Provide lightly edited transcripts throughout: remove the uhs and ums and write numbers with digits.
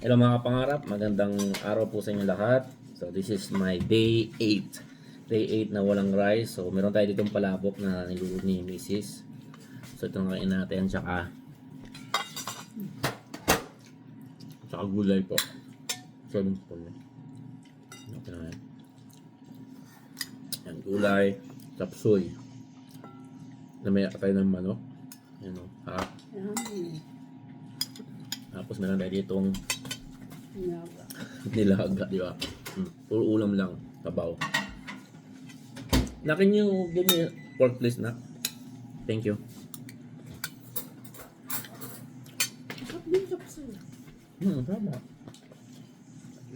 Hello mga kapangarap, magandang araw po sa inyo lahat. So this is my day 8. Day 8 na walang rice. So meron tayo ditong palabok na niluluto ni Mrs. So ito na kain natin, tsaka gulay po. So yun po. Okay na yan. Yan, gulay, tapsoy. Na may akay ng manok. Yan o, ha. Tapos meron tayo ditong nilaga, di ba? Puro ulam lang, tabaw. Can you give me pork please na? Thank you. Tama.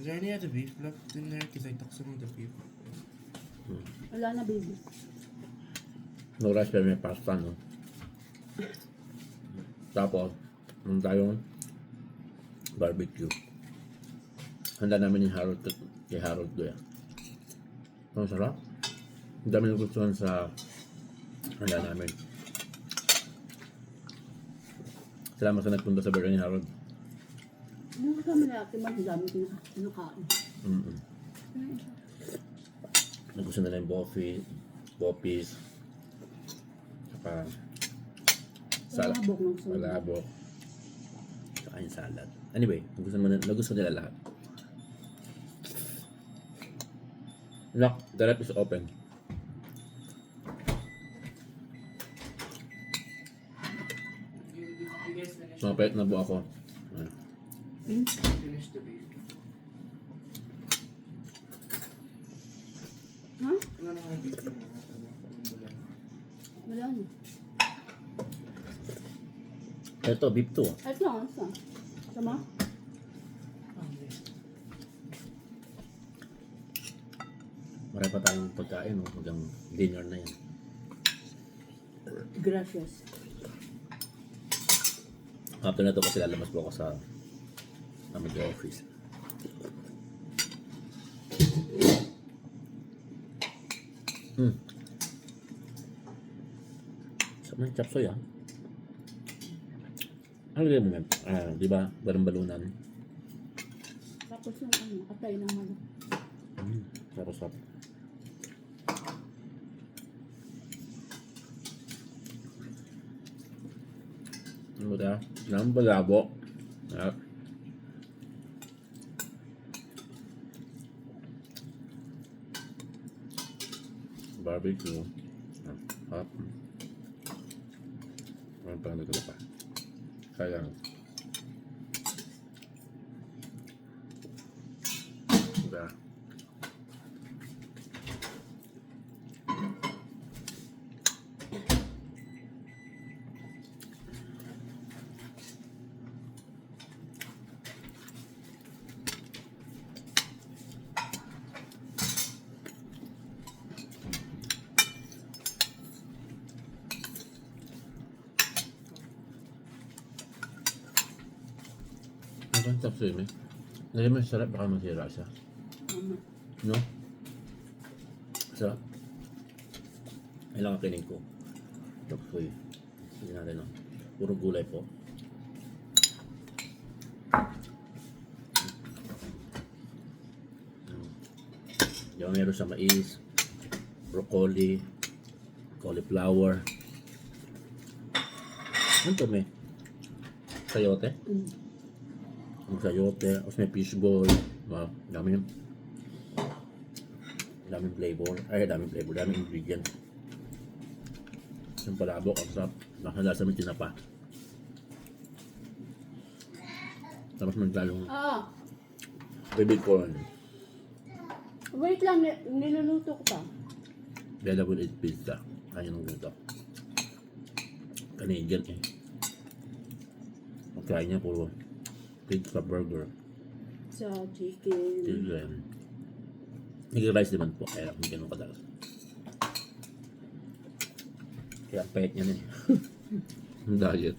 Is there any other beef left in there? Because I took some of the beef. Wala na, baby. No rice pero may pasta, no? Tapos, meron tayong barbecue. Handa namin ni Harold kay Harold doon. Ang sarap. Ang dami nagustuhan sa handa namin. Salamat sa nagpunta sa birthday ni Harold. Yung kasama na natin, mas dami kinakain. Nagustuhan nila yung poppies, saka Malabok ng soda. malabok, saka yung salad. Anyway, nagustuhan nila lahat. Look, the rep is open. You guys finished, Mapait na po ako. finished the beef. Ha? Ano naman yung beef yung mga Wala na. Ito, beef to. Ito lang, isa. Sama? Marami pa tayong pagkain, no? Hanggang dinner na yan. Gracias. After na to kasi lalabas po ako sa office. Sa may chapsoy, ah. Ano yung moment? Di ba? Balunan. Tapos yung atay ng manok. Sarap. Ano ba? Nang balabo. At barbecue. Hot. Ano pa nito pa? Sayang. Diba? Ang tapsoy mo. Lagyan mo yung sarap, baka masira siya. No? Sarap. Kailangan kinig ko. Tapsoy. Hindi natin, no? Puro gulay po. Yung meron sa mais, broccoli, cauliflower. Ano to, may? Sayote? Ang sayote, tapos may fishball. Daming flavor. Daming ingredient. Yung palabok, ang sarap. Nakalasa may tinapa. Tapos maglalong baby corn. Wait lang, niluluto ko pa. Double egg pizza. Kaya nung ganito. Canadian eh. Pagkain niya puro pizza burger. Sa chicken. Chicken. Nag-rice naman po. Kaya hindi ganun kadalas. Kaya ang payat niya na eh. Ang diet.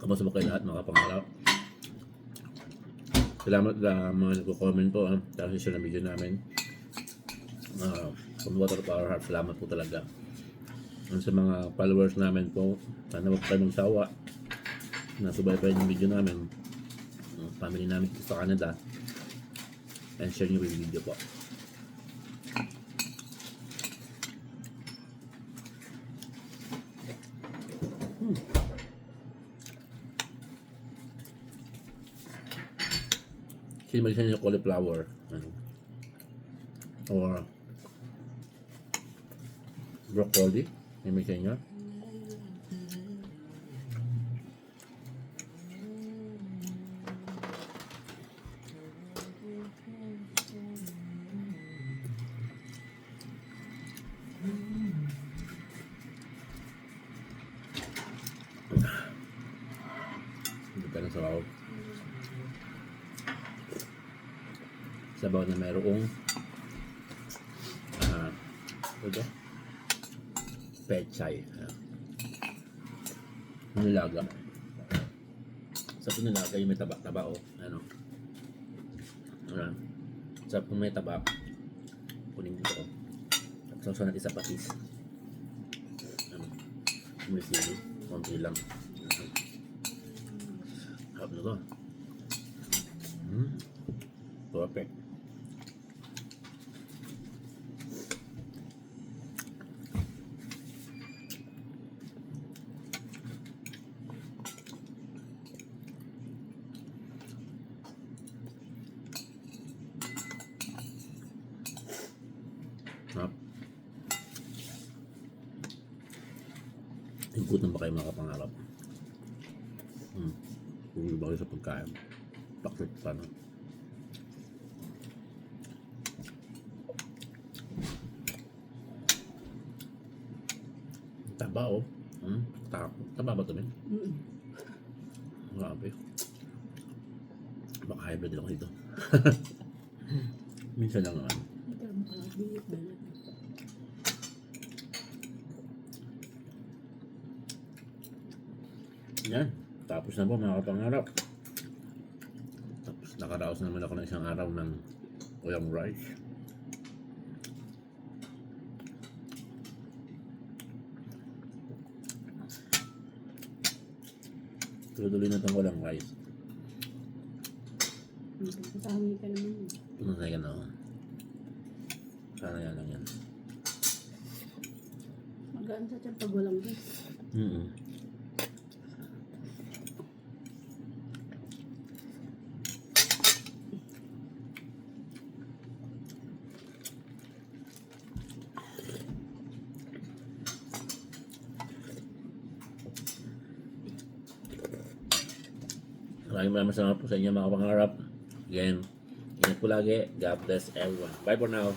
Kamusta mo kayo lahat mga kapangarap? Salamat sa mga nagko-comment po. Dahil sa video namin. From Water to Our Heart. Salamat po talaga. Sa mga followers namin po, sana huwag kayo magsawa. Nasubaybay ng video namin. Ang family namin sa Canada. And share nyo yung video po. Sino ba yung cauliflower? Ano? Or broccoli? May sa inyo? Hindi ka na sabaw. Sabaw na mayroong ito? Pechay. Nilaga. Sa pinilaga yung may taba-taba o ano. Sa kung may taba, kunin dito. At sa natin sa patis. Mulisili. Konti lang. Harap na to. Perfect. Sarap. Igutom ba kayo mga kapangarap? Pumili ba kayo sa pagkain? Pakit pa na. Taba oh. Taba ba ito, men? Grabe. Baka hybrid lang ito. Minsan lang naman. Yan. Tapos na po mga kapangarap. Tapos nakaraos naman ako ng isang araw ng uyang rice. Tuloy-tuloy na itong walang rice. Kasama ka naman. Masaya ka na ako. Sana yan lang yan. Magaan sa tiyan pag walang rice. Maraming salamat po sa inyo mga kapangarap. Again, ingat po lagi. God bless everyone. Bye for now.